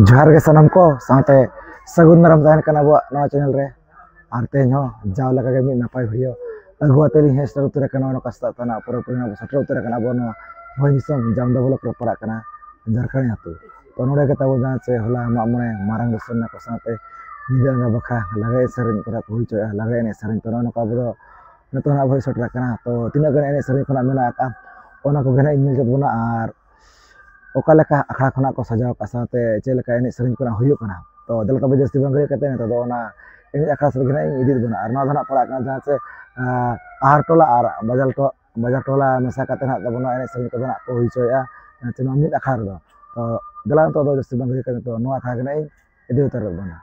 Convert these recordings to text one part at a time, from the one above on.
जोहार के सनम को साथे सगुन दाराम तहन कना बो नवा चैनल रे आर तेन हो जाव लगा के मी नपाय भिडियो अगु अतेली हे स्टार उतर कना नो कस्ता तना पर परिना सटर उतर कना बो नो भइसम जामदा ब्लॉक रे पड़ा कना झारखंड हातु तो नोडे के ताबो जहां से होला मामने मारंग दसन ना को साथे निदा बखा लगे सरन करा होई चो लगे ने सरन तो नो का बो नतो ना भइ सटर कना तो तिना गने ने सरन कना मेना का ओना को गने इनिल जब ना आर ओकालेका अखड़ा खना को सजाव का साथे चेलका एने सरिन को हुयो कना तो दलका बजस्ती बंगरे कते ने तो ओना एने अखड़ा सर गना इदी बना आर ना धना पड़ा कना जहां से आहार टोला आर बाजार टोला मेसा कते ना तबना एने सरिन को ना को हुइचोया चनो मिद अखड़ा दो तो दला तो जस्ती बंगरे कते तो नो अखड़ा गना इदी उतर बना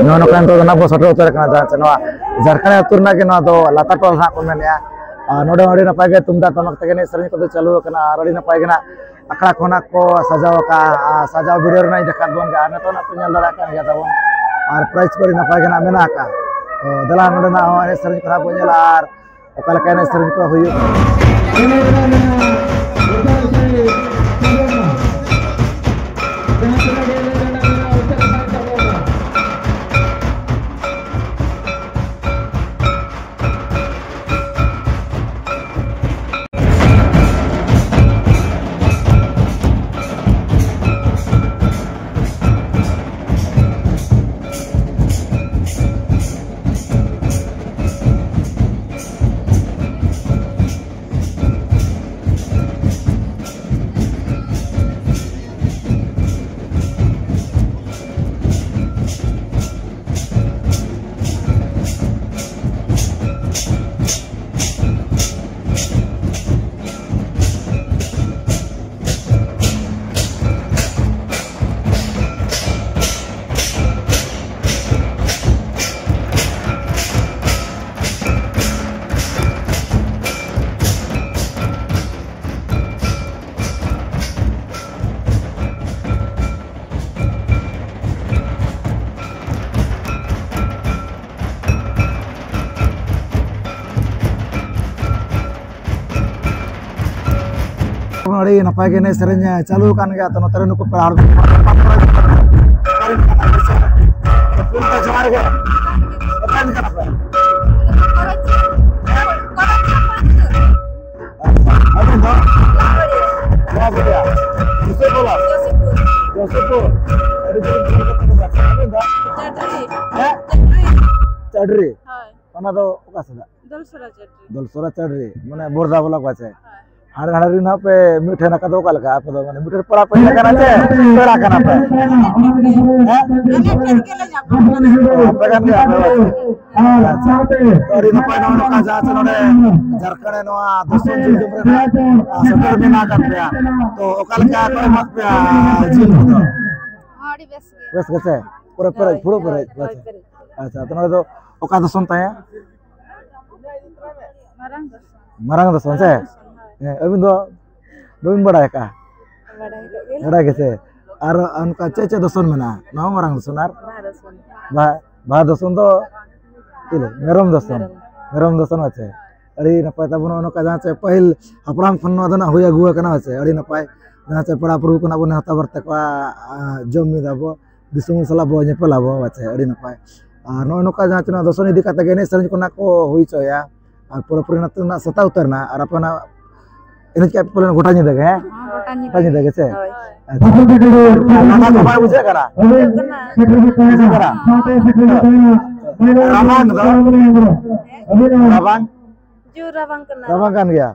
नोकान तो ना बो सटर उतर कना जहां से नवा झारखंड अतुरना के ना दो लाता टोल ना को मेनया नोडे अडी नपाय गे तुमदा टमक तके ने सरिन को चालू कना अडी नपाय गे ना अखड़ा खोना को सजाव का सजाव वीडियो रे देखा बोन गा ने तो ना तुम दड़ा का गया ताबो और प्राइस पर नपाय गे ना मेना का तो दला नोडे ना ने सरिन करा बोन आर ओकल का ने सरिन को हुयो अड़ी नपाय के ने सेरेंज चालू कान गया तो नतरे नुको पेड़ जोहार के अपन का पे अबे दो क्या बोलिया किसे बोला जोसेपुर अरे जो अबे दो चढ़री ओना दो ओका सदा दलसरा चढ़री माने बोरदा बोला बाचे हाड़ हाड़ी ना पे मीठे ना कदो काल का आप दो माने मीठे पड़ा पे लगा ना पेड़ा कना पे पे kan गया अरे ना पे ना का जा चलोरे झारखंड नो दसों जिल जमरे सटर में ना कर पे तो ओकाल का तो मत पे जिल तो हाड़ी बस कैसे पूरा पूरा पूरा पूरा अच्छा तो ना तो ओका दसों ताया marang दसों से अभी तो दोइन बड़ा है का बड़ा कैसे और उनका चेचे दसों में ना नौ marang दसों आर बा दसों तो इले मेरम दसों अच्छे अड़ी नपाय तब उनका जहाँ से पहल अपराम फन्नो दना हुआ गुआ करना अच्छे अड़ी नपाय जहाँ से पड़ा पुरु को ना बने हता बरते का जमी दाबो दिसुम सला बो नेपला बो अच्छे अड़ी नपाय नो नोका जहाँ चुना दसों निधि का तगेने सरज को ना को हुई चोया और पूरा पूरी ना तो ना सता उतरना और अपना इन्हें क्या पुलिस गोटा नहीं देगा है गोटा नहीं देगा से ना तो बाय मुझे करा रावण रावण kan गया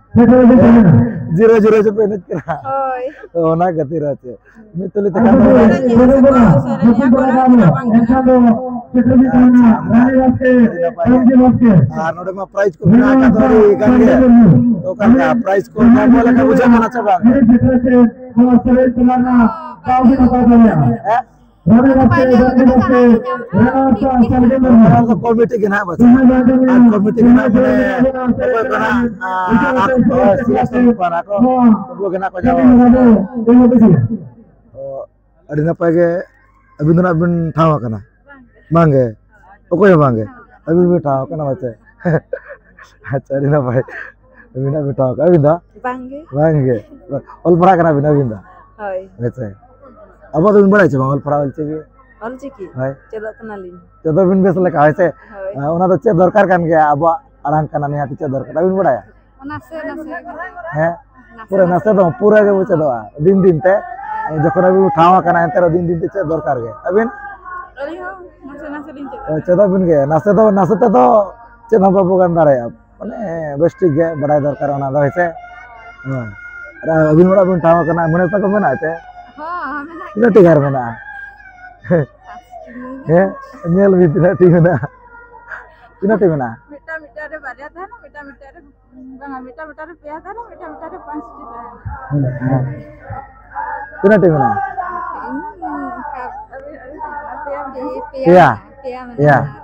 0-0 से पेनत करा तो ना गति रहते मितुली तक नोडे में प्राइस को बिना का तो kan गया तो kan प्राइस को ना बोला का मुझे माना चाबा कमिटी के ना बस कमिटी के ना बने कोई बना सिलेक्शन पर आको वो के ना को जाओ अड़ी ना पाएगे अभी तो ना बिन ठावा करना मांगे ओको मांगे अभी भी ठावा करना बच्चे अच्छा अड़ी ना पाए अभी ना भी ठावा अभी दा मांगे ऑल पढ़ा करना भी ना बिंदा वैसे अब तो बड़ा है ऑल पढ़ा वाल चिकी हाय चेदो बिन बेस लेका है से ओना तो चे दरकार कान गया अब आराम करना नहीं आती चे दरकार बिन बड़ा है है पूरा नसे दो पूरा के वो चेदो दिन दिन ते जखन अभी उठावा करना है तेरा दिन दिन ते चे दरकार गए अबिन चेदो बिन गए नसे तो चे हम बाबू गान दारे माने बेस ठीक है बड़ा दरकार ओना दो है से अबिन बड़ा बिन उठावा करना मने तक में ना चे हां में ना ठीक है में ना है नेल भी टी में ना मीठा रे बारिया था ना मीठा रे बंगा मीठा रे पिया था ना मीठा रे 5 टी में ना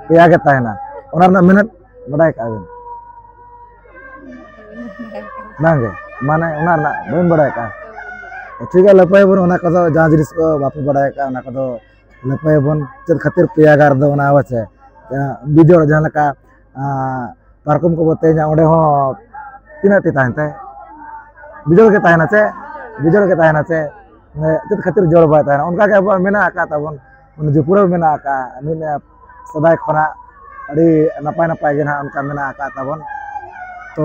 पिया के ताहे ना ओनर ना मिनट बड़ा का आबिन नांगे माने ओनर ना बन बड़ा का ठीक है लपाय बन ओना का जहां जिनिस को बाप बड़ा का ओना का लपाय बन चल खातिर पिया गार दो ना आवाचे बिजोड़ जहां लका पारकम को बते जा ओडे हो तीना टी ताहनते बिजोड़ के ताहना से चल खातिर जोड़ बाय ताहना उनका के अब मेना आका तबन उन जो पूरा मेना आका मिन सदाय खना अड़ी नपाय नपाय गे ना उनका मेना आका तबन तो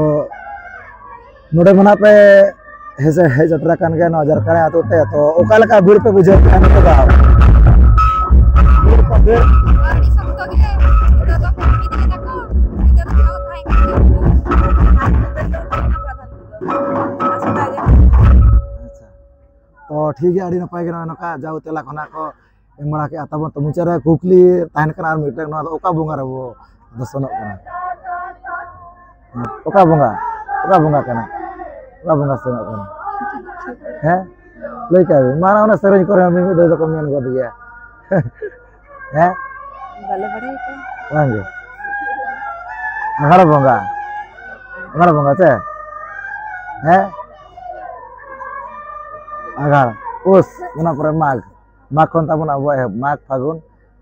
नोडे मना पे हेसे हे जटरा कान के नजर करे आते तो ओकाल का भीड़ पे बुझे कान तो गाओ भीड़ तो ठीक है अड़ी नपाय के नका जाऊ तेला खना को एमड़ा के तब तो मुचार कुकली ताहन कना आर मिटे ना ओका बोंगा रे वो दसनो कना ओका बोंगा कना ओका बोंगा से कना हैं लई का माना ओना सेरेंज करे हम में दो को मेन गद गया हैं बाले बड़े का वांगे अगाड़ बोंगा से हैं अगाड़ उस उना पर माघ खन ताबन अब माघ फागुन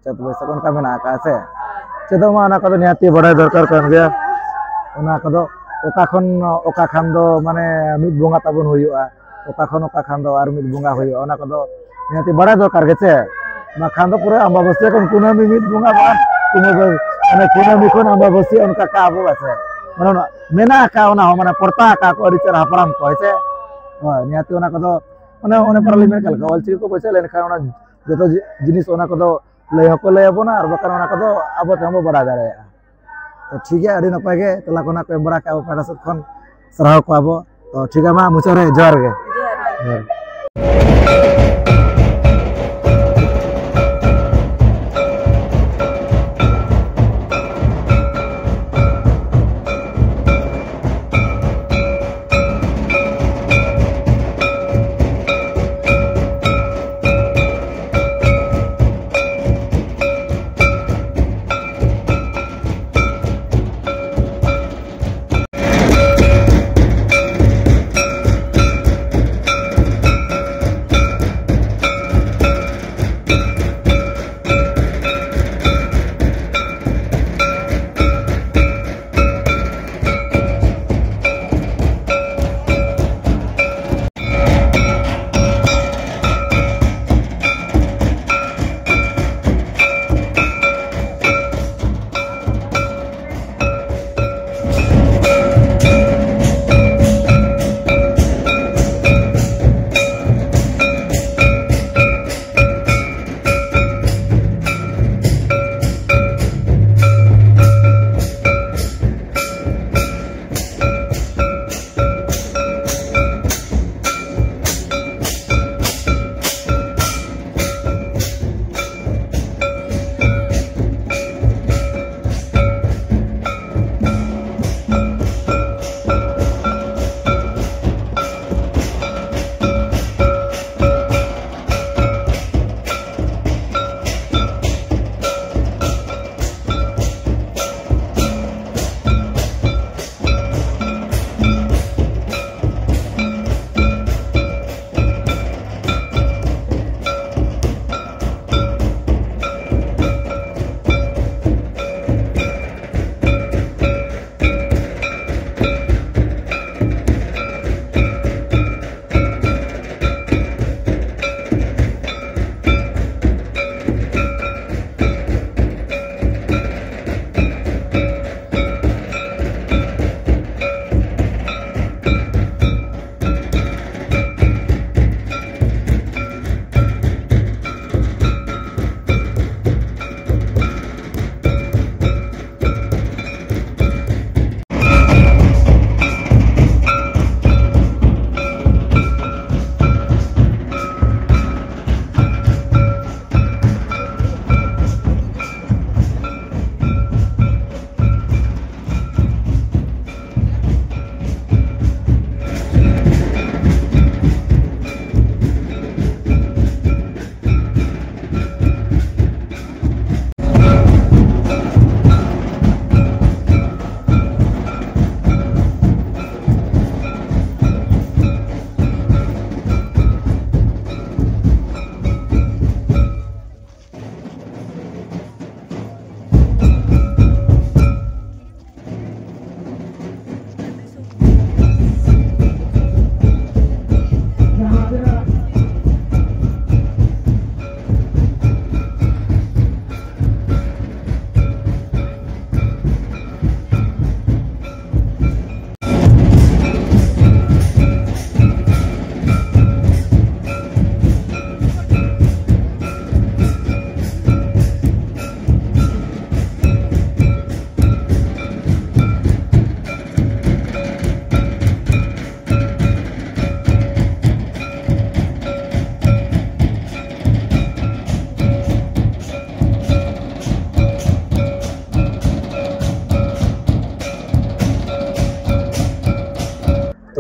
चत बैसाख उनका मेना का से चेदो मा ओना को निहाती बड़ा दरकार कान गया ओना को ओका खान दो माने मिद बोंगा ताबन हुयुआ oka khan do ar mid bunga hoyo ona kodo niati bada dorkar geche bakhan do pura ambabasya kon kunami mid bunga ba kunami kon ambabasya onka ka abo ase mana mena ka ona mana porta ka ko adi chara haparam ko ase niati ona kodo one parliament kal ka olchi ko boise len khan ona joto jinis ona kodo lay hoko lay abona ar bakan ona kodo abo tamo bada dare तो ठीक है अड़ी नपाय गे तला कोना को एमबरा का पाड़ा सब खन सराह को आबो तो ठीक है मा मुचरे जोहार गे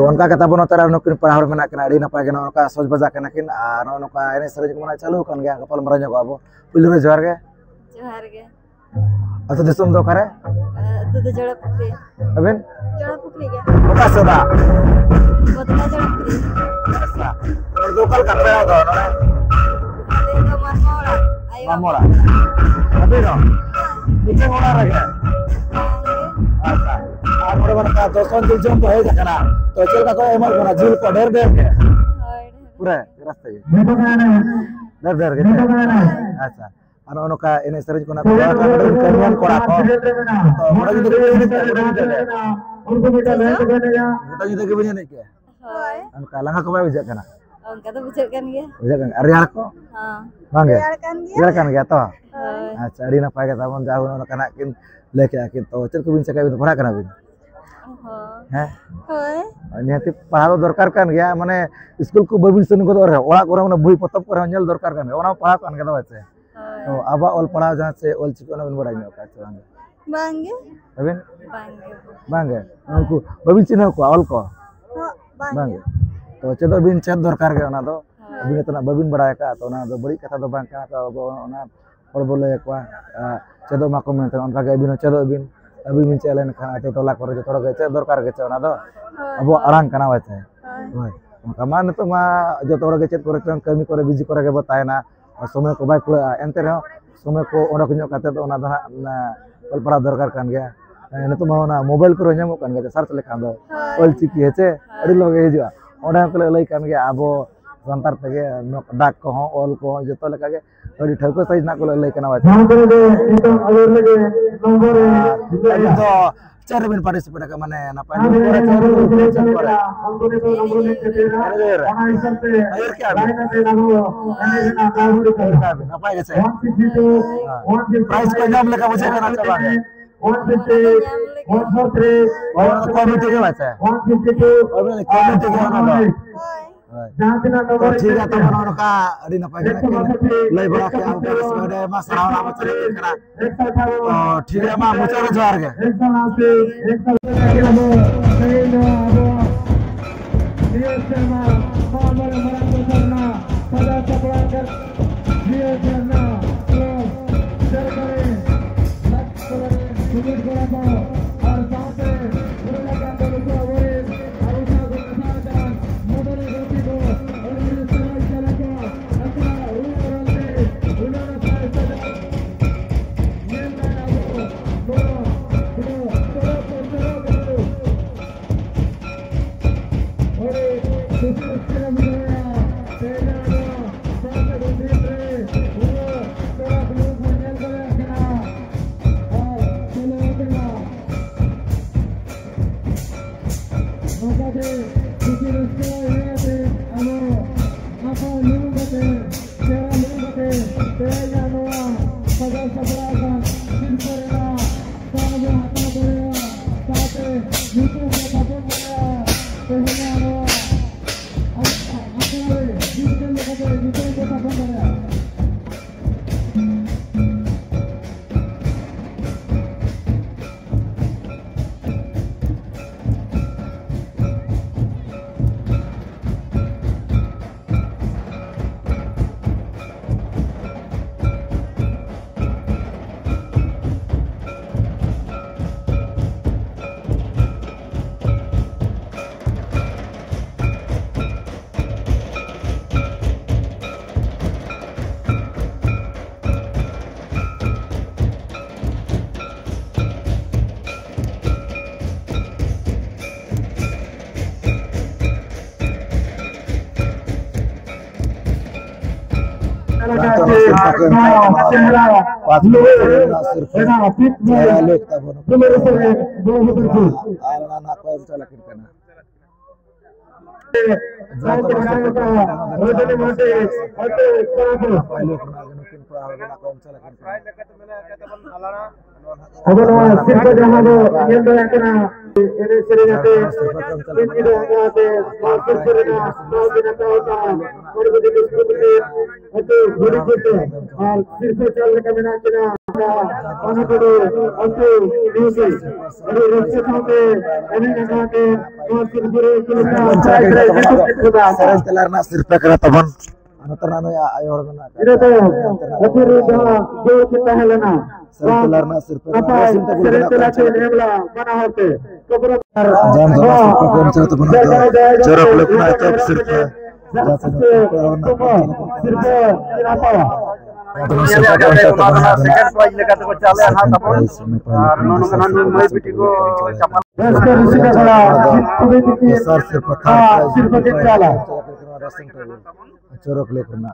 तो उनका कथा बनो तारा नुकिन पढ़ावर मेना कना अड़ी नपाय के नोका सोच बजा कना किन आ नोका एने सरे को मना चालू कन गया कपल मरा जको आबो पुलिस रे जोहार गे अतो दिसम दो करे तो जड़ा पुकरी अबेन जड़ा पुकरी गया ओका सदा बदला जड़ा पुकरी ऐसा और दो कल कपड़ा दो नने अरे तो मनमोड़ा आयो मामोड़ा अबे नो नीचे मोड़ा रखे अच्छा और बड़ा का दोस्तों दिल जम है जकना तो चल का को एमल बना झूल को ढेर दे के पूरा रास्ता ये दर gitu अच्छा anu anu ka ini sering kuna kalian kora ko udah gitu begini nih ya anu kalanga ko ba bijak kana Kata bujakkan ya. Bujakkan ari ko bang ya kan ya to अच्छा ari na pa ka tamon jauh anu kana kin leke akin to cel ko bin sakai itu pernah kana bin ini hati pahal dorkar kan ya mana school को बबिन सन को दर ओड़ा को ना बही पतब को nail दरकार kan ओना पढ़ा kan कदा बाचे तो आबा ऑल पढ़ा जहां से ऑल चिको ना बिन बड़ा नो का बांगे अबिन बांगे उनको बबिन चिन्ह को ऑल को बांगे तो चेदो बिन चेद दरकार के ओना दो अबिन तना बबिन बड़ा का तो ना दो बड़ी कथा दो बांग का तो ओना और बोले को चेदो मा को मेन उनका के बिन चेदो बिन अबिन बिन चलेन खाना तो टोला करे जो थोड़ा के चेद दरकार के ओना दो अब आराम kana बाचे होय kaman itu mah joto orang kecil korek kami korek biji korek ke batai na समय को बाइक एंते रहो समय को Voda कुnyok kate to ona dana na ol para dorkar kan gya ene to mau na mobile ko nyamuk kan gya search lekhan do ol chiki hece adi loge hijua oda ko lay kan gya abo santar tege dak ko ol ko joto leka ge adi thauko size na ko lay kana bache itu alur lege nomor itu cara bin participate ka mane na pa air kya apa कैसे price को नाम लेकर मुझे करना चाहता है 143 और committee के बात है 152 और कमिटी के ना तो ठीक है तो मनोर का अड़ी ना पाए लई बड़ा के आप बड़े मा सरावना में चले करा तो ठीक है मा मुझे जोर के dressing table corok look na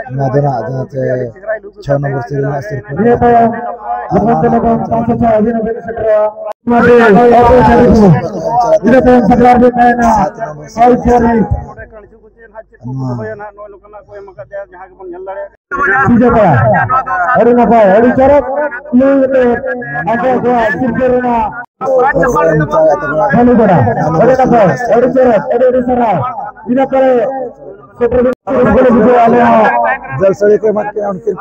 Nadana jate 6 number serial na sirpur जलसड़ी को मत किया उनकी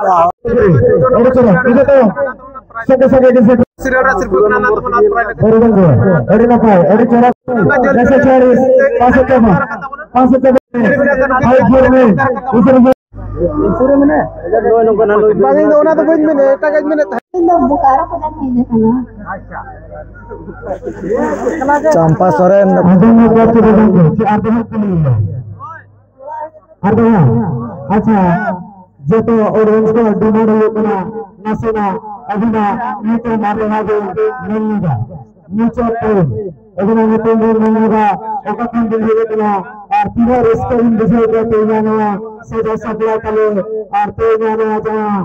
चंपा सोरेन अच्छा जो तो ऑडियंस को डिमांड होना नसेना अभिना नीचे मारे हागे नहीं का नीचे तो अभिना नीचे नहीं का ओकन दिन होना और तीनों रिस्क इन विषय को तेजाना से जैसा दिया कले और तेजाना जहां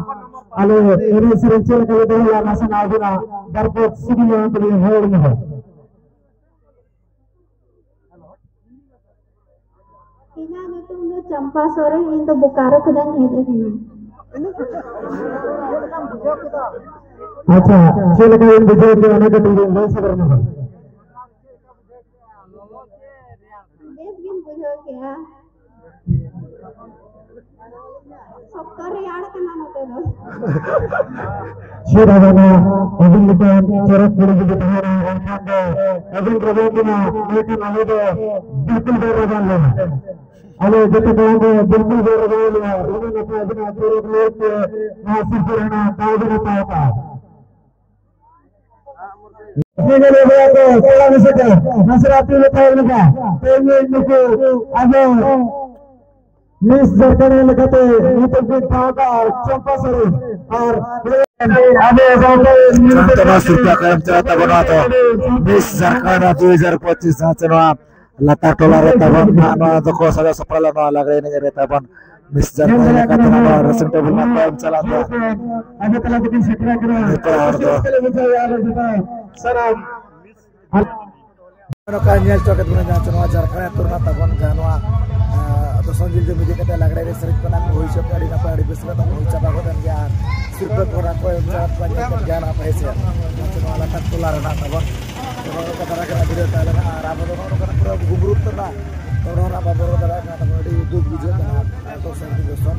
अले एने सिरचल कले देला नसेना अभिना दरपोत सिगिया के लिए होड़ में है ina itu nu Campa Soren itu Bokaro kudan hede kana अच्छा चल के इन विजय के आने के लिए मैं सबर में देश दिन बुझो क्या सकर यार kana नते नो शिरावना अभिन के चरक पुरी के बहाना अभिन प्रभु के ना एक नाले दे बिल्कुल बेरगान ले अरे जते को बिल्कुल बेरगान ले उन्होंने अपना अभिन पूरे लोग के नासिर पुराना काबिल पाता ये ले गया तो थोड़ा नहीं सके नसराती लेता है लगा तो ये इनको आगे मिस जरकने लगते ऊपर के पाता चंपा सरी और आगे Santana surya kayak cerita bana to Miss Zarkana 2025 Santana lata tolare taban na to ko sada sapala no lagre ne jare taban Miss Zarkana ka tana racing table na kayak chalata आगे तला के दिन सेक्रा करा सलाम no kanyal choket bana janwa Zarkana turna taban janwa to sanjil jo mije kata lagre re sering kana hoi so kari na pari besra ta hoi chaba ko dan ya sirpat orang ko jarat banyak kerjaan apa sih janwa lata tolare na taban to kata kara video tala na rabo do no kana pura gumrut na to na baboro dara na taban di duk video na to sanjil jo son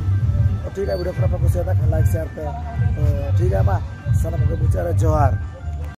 ठीक है video पर आपको share like share पे ठीक है बा सलाम को बिचारा जोहार